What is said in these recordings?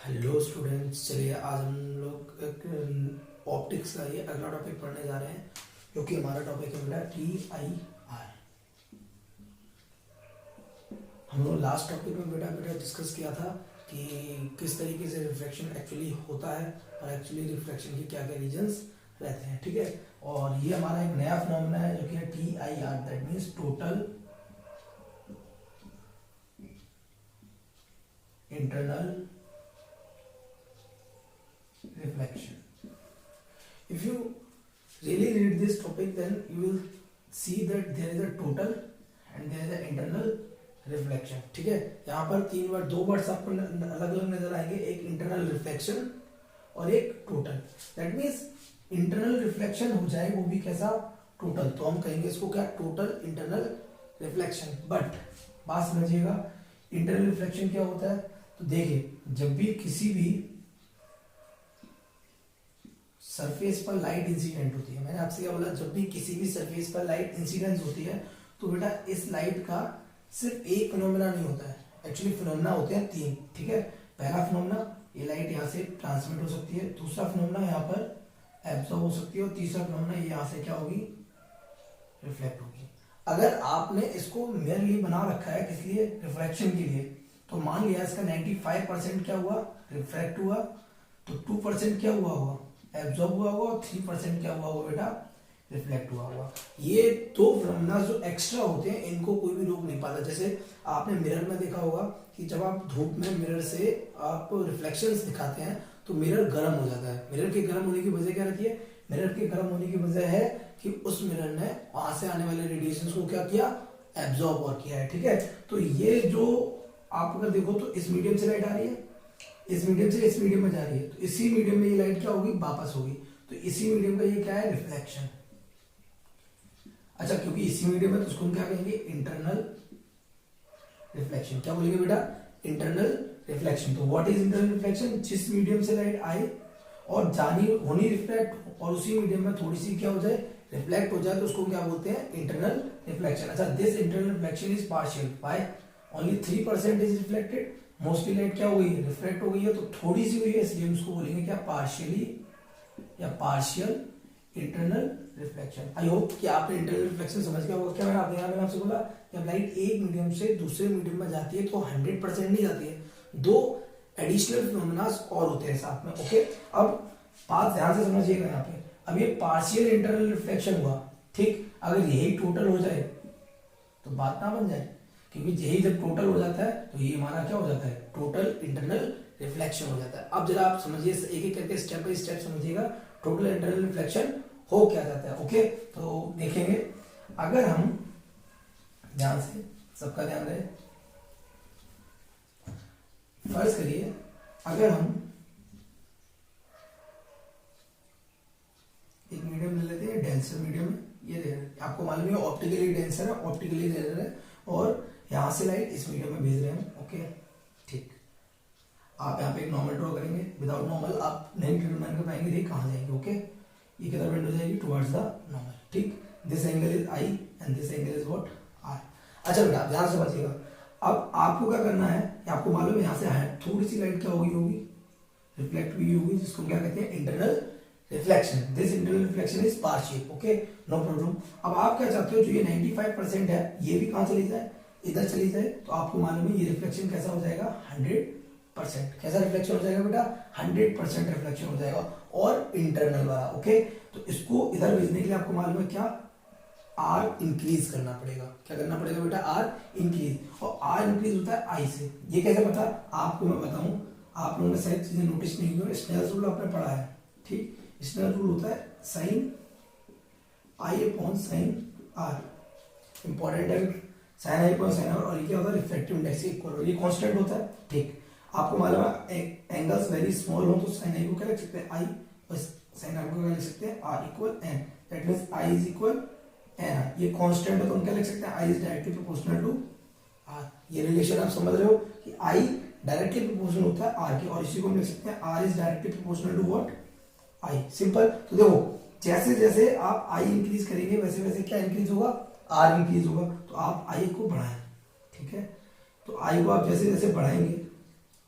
Hello students, चलिए आज हम लोग एक ऑप्टिक्स का ये अगला टॉपिक पढ़ने जा रहे हैं, जो कि हमारा टॉपिक है बेटा TIR। हम लोग लास्ट टॉपिक में बेटा डिस्कस किया था कि किस तरीके से रिफ्रैक्शन एक्चुअली होता है और एक्चुअली रिफ्रैक्शन के क्या क्या रीजंस रहते हैं, ठीक है। और ये हमारा एक नया फिनोमेना है जो कि है TIR, that means total internal reflection. If you really read this topic, then you will see that there is a total and there is an internal reflection. ठीक है, यहाँ पर दो वर्ड्स आपको अलग अलग नजर आएंगे, एक इंटरनल रिफ्लेक्शन और एक total. That means internal reflection हो जाए वो भी कैसा, टोटल, तो हम कहेंगे इसको क्या, टोटल इंटरनल रिफ्लेक्शन। बट बात समझिएगा, इंटरनल रिफ्लेक्शन क्या होता है। तो देखिए, जब भी किसी भी सरफेस पर लाइट इंसिडेंट होती है, मैंने आपसे क्या बोला, जब भी किसी भी सरफेस पर लाइट इंसिडेंस होती है तो बेटा इस लाइट का सिर्फ एक फिनोमेना नहीं होता है, एक्चुअली फिनोमेना होते हैं तीन। ठीक है, पहला फिनोमेना, ये लाइट यहाँ से ट्रांसमिट हो सकती है, दूसरा फिनोमेना यहाँ पर एब्जॉर्ब हो सकती है, और तीसरा फिनोमेना ये यहाँ से क्या होगी, रिफ्लेक्ट होगी। अगर आपने इसको मेयरली बना रखा है किस लिए, रिफ्रैक्शन के लिए, तो मान लिया इसका 95% क्या हुआ, रिफ्रैक्ट हुआ, तो 2% क्या हुआ होगा, एब्जॉर्ब हुआ होगा, और 3% क्या हुआ होगा बेटा, रिफ्लेक्ट हुआ होगा। ये दो फिनोमेना जो एक्स्ट्रा होते हैं इनको कोई भी रोक नहीं पाता। जैसे आपने मिरर में देखा होगा कि जब आप धूप में मिरर से आप रिफ्लेक्शंस दिखाते हैं तो मिरर गर्म हो जाता है। मिरर के गर्म होने की वजह क्या रहती है, मिरर के गर्म होने की वजह है कि उस मिरर ने वहां से आने वाले रेडिएशन को क्या किया, एब्जॉर्ब और किया है। ठीक है, तो ये जो आप अगर देखो तो इस मीडियम से लाइट आ रही है, इस मीडियम से इस मीडियम में जा रही है, तो इसी मीडियम में ये लाइट क्या होगी, वापस होगी, तो इसी मीडियम का ये क्या है, रिफ्लेक्शन। अच्छा, क्योंकि इसी मीडियम में तो उसको हम क्या कहेंगे, इंटरनल रिफ्लेक्शन। क्या बोलेंगे बेटा, इंटरनल रिफ्लेक्शन। तो व्हाट इज इंटरनल रिफ्लेक्शन, जिस मीडियम से लाइट आए और जानी होनी रिफ्लेक्ट, और उसी मीडियम में थोड़ी सी क्या हो जाए, रिफ्लेक्ट हो जाए, तो उसको क्या बोलते हैं, इंटरनल रिफ्लेक्शन। अच्छा, this internal reflection is partial, by only 3% is reflected, mostly light क्या हो गई है, रिफ्लेक्ट हो गई है, तो थोड़ी सी हुई है, इसलिए हम उसको बोलेंगे क्या, पार्शियली या partial internal reflection. I hope कि आपने इंटरनल रिफ्लेक्शन समझ गया होगा। क्या मैंने आपसे बोला, जब लाइट एक मीडियम से दूसरे मीडियम में जाती है तो 100% नहीं जाती है, दो एडिशनल फिनोमेना और होते हैं साथ में। ओके, अब बात ध्यान से समझिएगा यहाँ पे, अब ये पार्शियल इंटरनल रिफ्लेक्शन हुआ, ठीक, अगर यही टोटल हो जाए तो बात ना बन जाए, क्योंकि यही जब टोटल हो जाता है तो ये हमारा क्या हो जाता है, टोटल इंटरनल रिफ्लेक्शन हो जाता है। अब जरा आप समझिए, एक एक करके स्टेप बाय स्टेप समझिएगा, टोटल इंटरनल रिफ्लेक्शन हो क्या जाता है। ओके, तो देखेंगे, अगर हम ध्यान से, सबका ध्यान रहे, फर्ज करिए अगर हम एक मीडियम ले लेते हैं, डेंसर मीडियम, ये दे रहे हैं, आपको मालूम है ऑप्टिकली डेंसर है, ऑप्टिकली दे रहे हैं, और यहां से लाइट इस मीडियम में भेज रहे हैं। ओके, ठीक, आप यहाँ पे एक नॉर्मल ड्रॉ करेंगे, विदाउट नॉर्मल आप नहीं डिटरमाइन कर पाएंगे ये कहाँ जाएंगे। ओके, ये किधर बेंड हो जाएगी, टुवर्ड्स द नॉर्मल। ठीक, this angle is I and this angle is what, R. अच्छा बेटा, ध्यान से समझिएगा, अब आपको क्या करना है, आपको मालूम है यहाँ से थोड़ी सी लाइट क्या होगी, रिफ्लेक्ट भी होगी, जिसको क्या कहते हैं, internal reflection. This internal reflection is partial. Okay, no problem. अब आप क्या चाहते हो, जो ये 95% है ये भी कहाँ चली जाए, इधर चली जाए, तो आपको मालूम है ये रिफ्लेक्शन कैसा हो जाएगा, 100%। कैसा रिफ्लेक्शन हो जाएगा बेटा, 100% रिफ्लेक्शन हो जाएगा, और इंटरनल वाला। ओके, तो इसको इधर भेजने के लिए आपको मालूम है क्या, आर इंक्रीज करना पड़ेगा। क्या करना पड़ेगा बेटा, आर इंक्रीज, और आर इंक्रीज होता है आई से। ये कैसे पता, आपको मैं बताऊं, आप लोगों ने शायद चीजें नोटिस नहीं की, स्नेल्स रूल आपने पढ़ा है, ठीक, स्नेल रूल होता है sine i upon sine r, important है, sine i upon sine r, और ये क्या होता है, रिफ्लेक्टिव इंडेक्स इक्वल, ये कांस्टेंट होता है। ठीक, आपको मालूम है एंगल्स वेरी स्मॉल हो तो साइन आई को क्या लिख सकते हैं, आई, और साइन आर को क्या लिख सकते हैं, r equal n, that means i is equal n. ये कांस्टेंट है तो हम क्या लिख सकते हैं, i is directly proportional to r. ये रिलेशन आप समझ रहे हो कि आई डायरेक्टली प्रोपोर्शनल होता है आर के, और इसी को हम लिख सकते हैं R is directly proportional to what, I. Simple. तो देखो, जैसे जैसे आप आई इंक्रीज करेंगे वैसे वैसे क्या इंक्रीज होगा, आर इंक्रीज होगा, तो आप आई को बढ़ाएं। ठीक है, तो आई को आप जैसे जैसे बढ़ाएंगे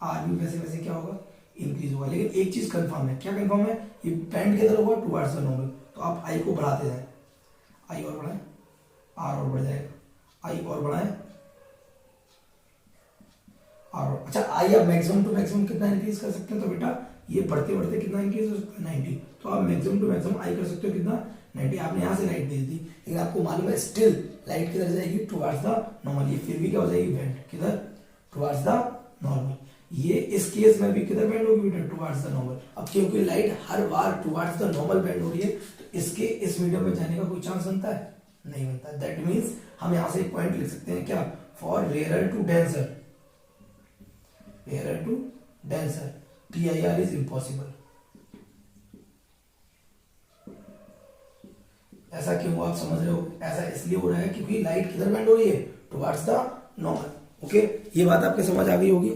आर भी वैसे वैसे क्या होगा, इंक्रीज होगा। लेकिन एक चीज कंफर्म है, क्या कंफर्म है, ये बैंड किधर होगा, टुवर्ड्स द नॉर्मल। तो आप आई को बढ़ाते जाए, आई और बढ़ाएं, आर और बढ़ जाएगा, आई और बढ़ाएं, आर और। अच्छा आई आप मैक्सिमम टू मैक्सिमम कितना इंक्रीज कर सकते हैं, तो बेटा ये बढ़ते बढ़ते कितना इंक्रीज हो सकता है, 90। तो आप मैक्सिमम टू मैक्सिमम आई कर सकते हो कितना, 90। आपने यहाँ से लाइट भेज दी, लेकिन आपको मालूम है स्टिल लाइट किधर जाएगी, टुवर्ड्स द नॉर्मल। ये फिर भी क्या हो जाएगी, बेंड किधर, टुवर्ड्स द नॉर्मल। ये इस केस में भी किधर बेंड होगी बेटा, टुवर्ड्स द नॉर्मल। अब क्योंकि light her bar towards the normal bend हो रही है, तो इसके इस मीडियम में जाने का कोई चांस बनता है, नहीं बनता। दैट मीन्स हम यहां से एक पॉइंट लिख सकते हैं, क्या, for rare to denser, rare to denser PIR is impossible. ऐसा क्यों हुआ आप समझ रहे हो, ऐसा इसलिए हो रहा है क्योंकि लाइट किधर बेंड हो रही है, टुवर्ड्स द नॉर्मल। ओके, ये बात आपके समझ आ गई होगी।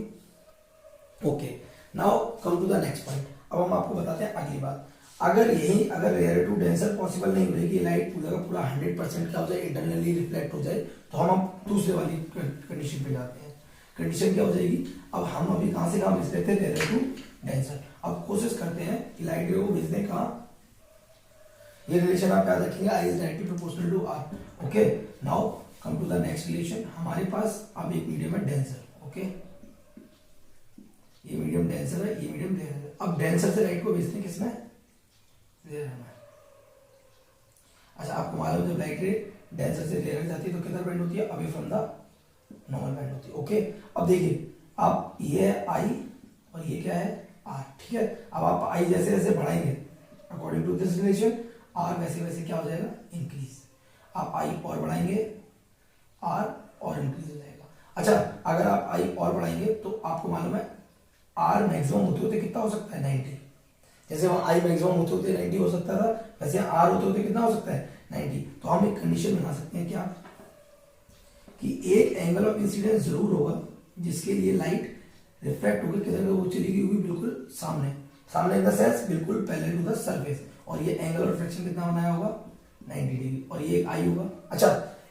Okay, now come to the next point. अब हम आपको बताते हैं अगली बात। अगर रेयर टू डेंसर पॉसिबल नहीं हो रही कि लाइट पूरा का पूरा 100% क्या हो जाए, इंटरनली रिफ्लेक्ट हो जाए, तो हम दूसरे वाली कंडीशन पे जाते हैं। कंडीशन क्या हो जाएगी, अब हम अभी कहां से कहां भेज देते हैं, रेयर टू डेंसर। अब कोशिश करते हैं कि लाइट को भेज दें कहां, ये रिलेशन आप याद रखेंगे, I is directly proportional to R। Okay, now come to the next relation. हमारे पास अब एक मीडियम है डेंसर। ओके, ये मीडियम डेंसर है, ये मीडियम रेयर है। अब डेंसर से लाइट को भेजते हैं किसमें, रेयर में। अच्छा आपको मालूम, जब लाइट रे डेंसर से रेयर जाती है तो किधर बेंड होती है, away from the normal bend होती है। ओके, अब देखिए, आप ये है I और ये क्या है, R। ठीक है, अब आप I जैसे जैसे बढ़ाएंगे according to this relation, R वैसे वैसे क्या हो जाएगा, इंक्रीज। आप I और बढ़ाएंगे, R और इंक्रीज हो जाएगा। अच्छा अगर आप I और बढ़ाएंगे तो आपको मालूम है R मैक्सिमम होते होते कितना हो सकता है, 90। जैसे वहां I मैक्सिमम होते होते 90 हो सकता था, वैसे R होते होते कितना हो सकता है, 90। तो हम एक कंडीशन बना सकते हैं क्या, कि एक एंगल ऑफ इंसिडेंस जरूर होगा जिसके लिए लाइट रिफ्लेक्ट होकर किधर वो चली गई होगी, बिल्कुल सामने, सामने इन द सेंस बिल्कुल पैरेलल टू द सरफेस। और ये एंगल ऑफ रिफ्लेक्शन कितना बनाया होगा, 90 डिग्री। और ये एक आई होगा। अच्छा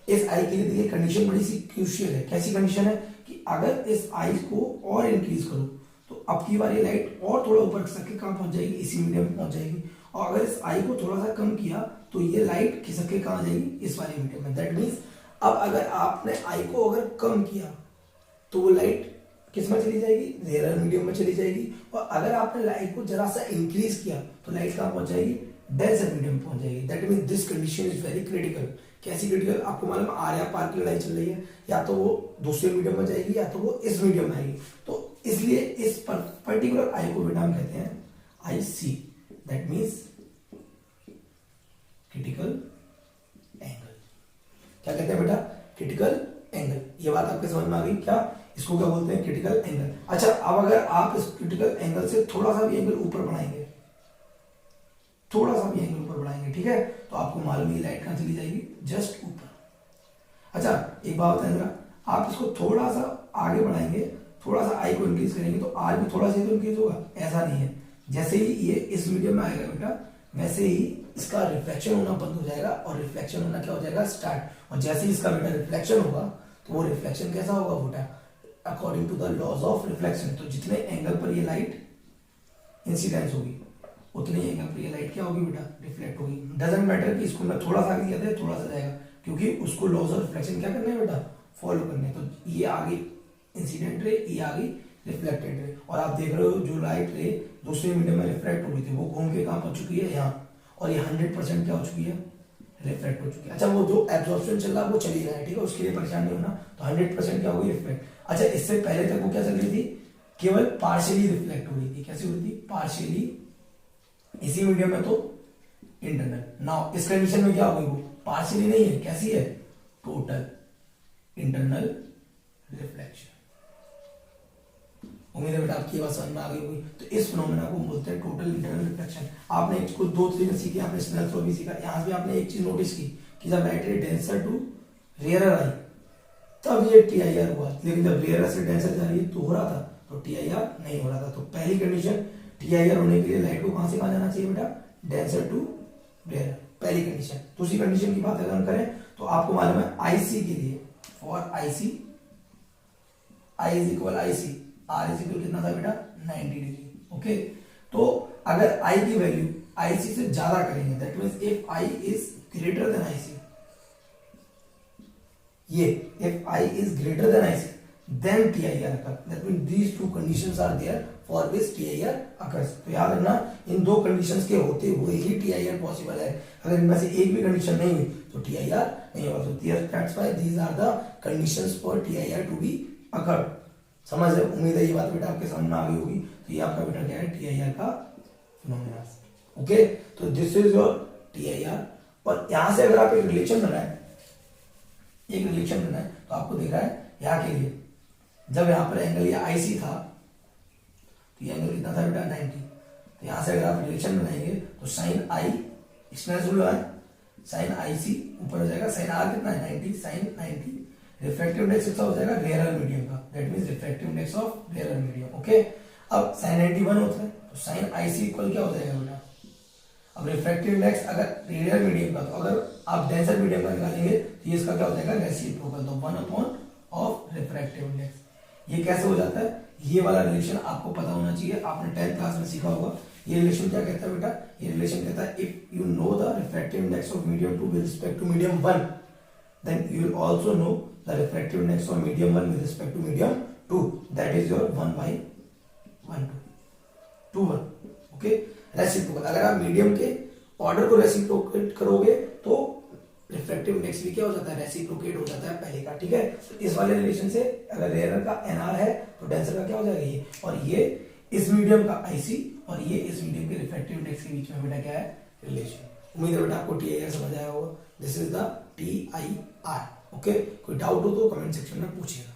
इस आई के लिए देखिए कंडीशन बड़ी सी क्रूशियल है। कैसी कंडीशन है कि अगर इस आई को और इंक्रीज करो तो अब की बार ये लाइट और थोड़ा ऊपर खिसक के कहां पहुंच जाएगी, इसी मीडियम में पहुंच जाएगी। और अगर इस आई को थोड़ा सा कम किया तो ये लाइट खिसक के कहां जाएगी, इस वाले मीडियम में। दैट मीन्स अब अगर आपने आई को अगर कम किया तो वो लाइट किस में चली जाएगी, रेयर मीडियम में चली जाएगी। और अगर आपने लाइट को जरा सा इंक्रीज किया तो लाइट कहां पहुंच जाएगी, डेंसर मीडियम में पहुंच जाएगी। That means this condition is very critical. कैसी क्रिटिकल, आपको मालूम आर या पार की लड़ाई चल रही है, या तो वो दूसरे मीडियम में जाएगी या तो वो इस मीडियम में आएगी। तो इसलिए इस पर्टिकुलर आई को बेटा हम कहते हैं i c. That means critical angle. क्या कहते हैं बेटा, क्रिटिकल एंगल। ये बात आपके समझ में आ गई क्या, इसको क्या बोलते हैं, क्रिटिकल एंगल। अच्छा अब अगर आप इस क्रिटिकल एंगल से थोड़ा सा भी एंगल ऊपर बढ़ाएंगे, थोड़ा सा भी एंगल ऊपर बढ़ाएंगे, ठीक है, तो आपको मालूम है लाइट कहां चली जाएगी, जस्ट ऊपर। अच्छा एक बात बताएं जरा, आप इसको थोड़ा सा आगे बढ़ाएंगे, थोड़ा सा आई को इंक्रीज करेंगे तो आर भी थोड़ा सा तो इंक्रीज होगा, ऐसा नहीं है। जैसे ही ये इस मीडियम में आएगा बेटा, वैसे ही इसका रिफ्लेक्शन होना बंद हो जाएगा और रिफ्लेक्शन होना क्या हो जाएगा, स्टार्ट। और जैसे ही इसका बेटा रिफ्लेक्शन होगा तो वो रिफ्लेक्शन कैसा होगा बेटा, according to the laws of reflection. तो जितने एंगल पर ये लाइट इंसिडेंस होगी उतने एंगल पर ये लाइट क्या होगी बेटा, रिफ्लेक्ट होगी। डजंट मैटर कि इसको मैं थोड़ा सा आगे किया था, थोड़ा सा जाएगा, क्योंकि उसको लॉज ऑफ रिफ्लेक्शन क्या करना है बेटा, फॉलो करने। तो ये आगे इंसिडेंट रे, ये आगे रिफ्लेक्टेड रे। और आप देख रहे हो जो लाइट रे दूसरे मीडियम में रिफ्लेक्ट हो रही थी वो घूम के कहां पहुंच चुकी है, यहाँ। और ये 100% क्या हो चुकी है, रिफ्लेक्ट हो चुकी है। अच्छा वो जो एब्जॉर्प्शन चल रहा है वो चली रहा है, ठीक है, उसके लिए परेशान नहीं होना। तो 100% क्या होगी, रिफ्लेक्ट। अच्छा इससे पहले तक वो क्या चल रही थी, केवल पार्शियली रिफ्लेक्ट हो रही थी। कैसी हो रही थी, पार्शियली, इसी मीडियम में तो इंटरनल। नाउ इस कंडीशन में क्या होगी, वो पार्शियली नहीं है, कैसी है, टोटल इंटरनल रिफ्लेक्शन। उम्मीद है बेटा आपकी बात समझ में आ गई होगी। तो इस फिनोमेना को बोलते हैं टोटल इंटरनल रिफ्लेक्शन। आपने कुछ दो तरीके सीखे, आपने स्नेल थ्योरम भी सीखा। यहां भी आपने एक चीज नोटिस की कि जब लाइट रे डेंसर टू रेयर आई तब ये टीआईआर हुआ, लेकिन जब रेयर से डेंसर जा रही है तो हो रहा था, तो टीआईआर नहीं हो रहा था। तो पहली कंडीशन, टीआईआर होने के लिए लाइट को कहां से कहां जाना चाहिए बेटा, डेंसर टू रेयर, पहली कंडीशन। दूसरी कंडीशन की बात अगर हम करें तो आपको मालूम है आईसी के लिए, for IC I is equal IC, R is equal कितना था बेटा, 90 डिग्री। ओके, तो अगर आई की वैल्यू आईसी से ज्यादा करेंगे, that means if i is greater than ic, ये if i is greater than ic then TIR occur, that mean these two conditions are there for which TIR occurs. तो याद रखना इन दो कंडीशंस के होते हुए ही टीआईआर पॉसिबल है, अगर इनमें से एक भी कंडीशन नहीं हुई तो टीआईआर नहीं होगा। तो that's why these are the conditions for TIR to be occurred. समझ रहे, उम्मीद है ये बात बेटा आपके सामने आ गई होगी। तो ये आपका बेटा क्या है, टीआईआर का फिनोमेना। ओके, तो दिस इज योर टीआईआर। और यहां से अगर आप एक रिलेशन बनाए, एक रिलेशन बनाए तो आपको दिख रहा है यहाँ के लिए जब यहाँ पर एंगल ये आईसी था तो ये एंगल कितना था बेटा 90। तो यहां से अगर आप रिलेशन बनाएंगे तो साइन आई एक्सटेंस रूल है, साइन आईसी ऊपर हो जाएगा, साइन आर कितना है 90, साइन 90 रिफ्रैक्टिव इंडेक्स कितना हो जाएगा रेयर मीडियम का, that means refractive index of rare medium. Okay, अब साइन 91 होता है तो साइन आईसी इक्वल क्या हो जाएगा बेटा, अब रिफ्रैक्टिव इंडेक्स अगर रेडियल मीडियम का, तो अगर आप डेंसर मीडियम का निकालेंगे तो ये इसका क्या हो जाएगा रेसिप्रोकल, तो 1 ऑफ रिफ्रैक्टिव इंडेक्स। ये कैसे हो जाता है, ये वाला रिलेशन आपको पता होना चाहिए, आपने 10th क्लास में सीखा होगा। ये रिलेशन क्या कहता है बेटा, ये रिलेशन कहता है if you know the refractive index of medium 2 with respect to medium 1 then you will also know the refractive index of medium 1 with respect to medium 2, that is your 1/1 2 1। Okay, reciprocal, अगर आप medium के order को reciprocate करोगे तो refractive index भी क्या हो जाता है, रेसिप्रोकेट हो जाता है पहले का। ठीक है, तो इस वाले रिलेशन से अगर रेयर का एनआर है तो डेंसर का क्या हो जाएगा ये, और ये इस मीडियम का आईसी और ये इस मीडियम के रिफ्रैक्टिव इंडेक्स के बीच में बेटा क्या है रिलेशन। उम्मीद है बेटा आपको टीआईआर समझ आया होगा। This is the TIR. Okay, कोई डाउट हो तो कमेंट सेक्शन में पूछिएगा।